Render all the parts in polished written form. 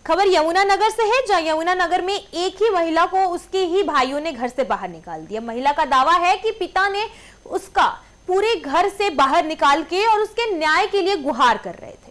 खबर यमुनानगर से है, जहां यमुनानगर में एक ही महिला को उसके ही भाइयों ने घर से बाहर निकाल दिया। महिला का दावा है कि पिता ने उसका पूरे घर से बाहर निकाल के और उसके न्याय के लिए गुहार कर रहे थे।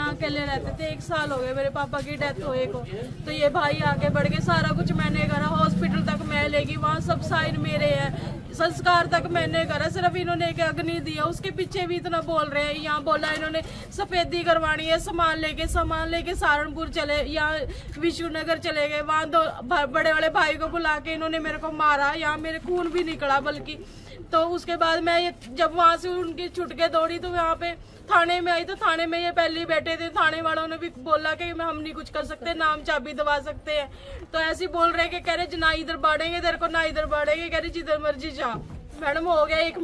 अकेले रहते थे, 1 साल हो गए मेरे पापा की डेथ हुए को। तो ये भाई आगे बढ़ के सारा कुछ मैंने करा, हॉस्पिटल तक मैं लेगी, वहाँ सब साइन मेरे हैं, संस्कार तक मैंने करा। सिर्फ इन्होंने एक अग्नि दिया, उसके पीछे भी इतना बोल रहे हैं। यहाँ बोला इन्होंने सफेदी करवानी है, सामान लेके सहारनपुर चले, यहाँ विष्णुनगर चले गए, वहाँ 2 बड़े वाले भाई को बुला के इन्होंने मेरे को मारा। यहाँ मेरे खून भी निकला बल्कि। तो उसके बाद मैं जब वहाँ से उनकी छुट के दौड़ी तो यहाँ पे थाने में आई, तो थाने में ये पहले ही बैठे थे। थाने वालों ने भी बोला कि हम नहीं कुछ कर सकते, नाम चाबी दबा सकते हैं। तो ऐसे बोल रहे कि कह रहे ना इधर बाढ़ेंगे तेरे को, ना इधर बाढ़ेंगे, कह रहे जिधर मर्जी जा। मैडम हो गया एक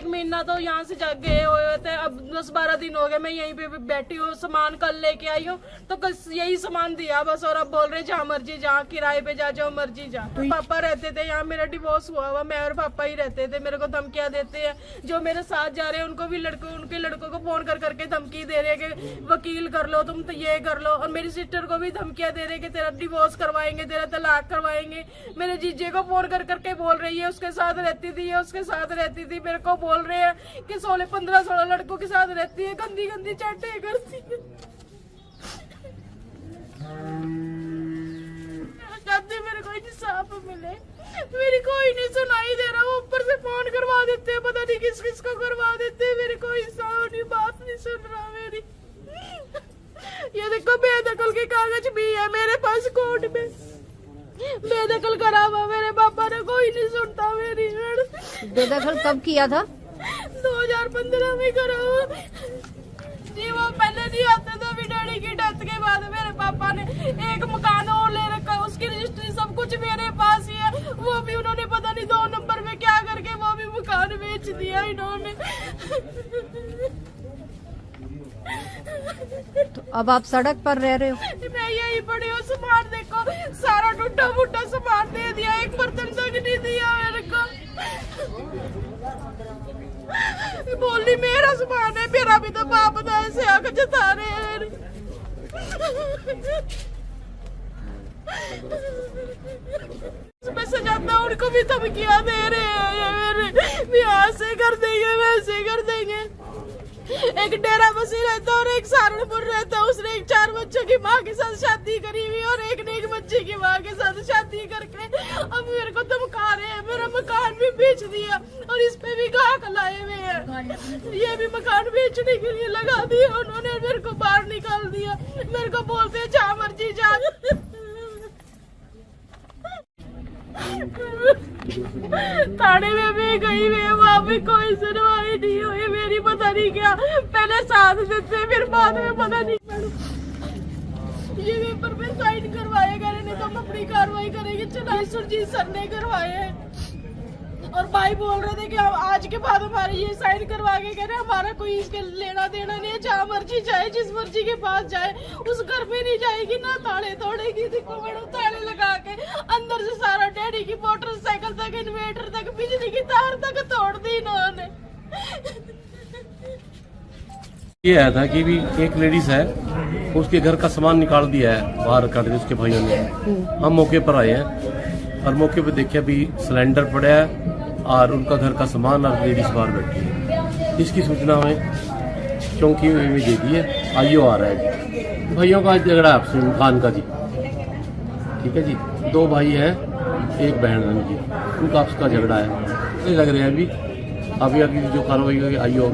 महीना तो यहाँ से गए हुए थे, अब 10-12 दिन हो गए मैं यहीं पे बैठी हूँ, सामान कल लेके आई हूँ तो यही सामान दिया बस। और अब बोल रहे जहाँ मर्जी जा, किराए पे जा, जो मर्जी जा। तो पापा रहते थे यहाँ, मेरा डिवोर्स हुआ हुआ, मैं और पापा ही रहते थे। मेरे को धमकियाँ देते हैं, जो मेरे साथ जा रहे हैं उनको भी उनके लड़कों को फोन कर करके धमकी दे रहे हैं कि वकील कर लो, तुम तो ये कर लो। और मेरी सिस्टर को भी धमकियाँ दे रहे हैं कि तेरा डिवोर्स करवाएंगे, तेरा तलाक करवाएंगे। मेरे जीजे को फोन कर करके बोल रही है, उसके साथ रहती थी, उसके साथ रहती थी। मेरे को बोल रहे हैं कि 15-16 लड़कों के साथ रहती है, गंदी गंदी चैटें करती है। चाहती मेरे को इंसाफ मिले, मेरी कोई नहीं सुनाई दे रहा। वो ऊपर से फोन करवा देते हैं, पता नहीं किस किस को करवा देते हैं। मेरे को इंसाफ नहीं, बात नहीं सुन रहा मेरी। ये देखो बेदखल के कागज भी है मेरे पास, कोर्ट में बेदखल करा हुआ। मेरे पापा ने कोई नहीं सुनता मेरी। बेदखल कब किया था? 2015 में करा हुआ जी। वो पहले नहीं आते थे, अभी डैडी की डेथ के बाद मेरे पापा ने एक मकान और ले रखा, उसकी रजिस्ट्री सब कुछ मेरे पास ही है। वो भी उन्होंने पता नहीं 2 नंबर में क्या करके वो भी मकान बेच दिया इन्होंने। तो अब आप सड़क पर रह रहे हो? मैं यही पड़ी हूँ। सामान देखो, सारा टूटा फूटा सामान दे दिया, एक बर्तन तक नहीं दिया मेरे को। बोली मेरा सामान है, मेरा भी तो बाप था, ऐसे आके जता रहे हैं। मैं सजाता उनको भी धमकियां दे रहे हैं, मेरे ऐसे कर देंगे, वैसे कर देंगे। एक डेरा बसी रहता और एक सहारनपुर रहता। उसने 4 बच्चों की माँ के साथ शादी करी हुई और एक ने एक बच्चे की माँ के साथ शादी करके अब मेरे को धमका रहे हैं। मेरा मकान भी बेच दिया और इस पे भी गाहक लाए हुए हैं। ये भी मकान बेचने के लिए लगा दिया उन्होंने, मेरे को बाहर निकाल दिया। मेरे को बोलते हैं जहाँ मर्जी जा। थाने में भी गई हुई, वहाँ पे कोई सुनवाई नहीं हुई मेरी। पता नहीं क्या, पहले साथ देते फिर बाद में पता नहीं। ये पेपर पे साइन करवाए गए, नहीं तो हम अपनी कार्रवाई करेंगे। चुनाव सुरजीत सर ने करवाए हैं और भाई बोल रहे थे कि आज के बाद हमारे ये साइन करवा के कह रहे हमारा कोई इसके लेना देना नहीं है, जहाँ मर्जी जाए, जिस मर्जी के पास जाए, उस घर में नहीं जाएगी ना ताले तोड़ेगी। देखो मैडम, ताले लगा के अंदर से सारा डैडी की मोटरसाइकिल तक, इन्वेटर तक, बिजली की तार तक तोड़ दी इन्होंने। ये आया था कि भी एक लेडीज है, उसके घर का सामान निकाल दिया है बाहर काट के उसके भाइयों ने। हम मौके पर आए हैं और मौके पर देखे अभी सिलेंडर पड़ा है और उनका घर का सामान और लेडीज बाहर बैठी है। इसकी सूचना हमें चौकी में दे दी है, आईओ आ रहा है। भाइयों का झगड़ा है आपसे मकान का जी, ठीक है जी। 2 भाई है, एक बहन है जी, उनका आपस का झगड़ा है। ये लग रहा है अभी जो कार्रवाई आईओ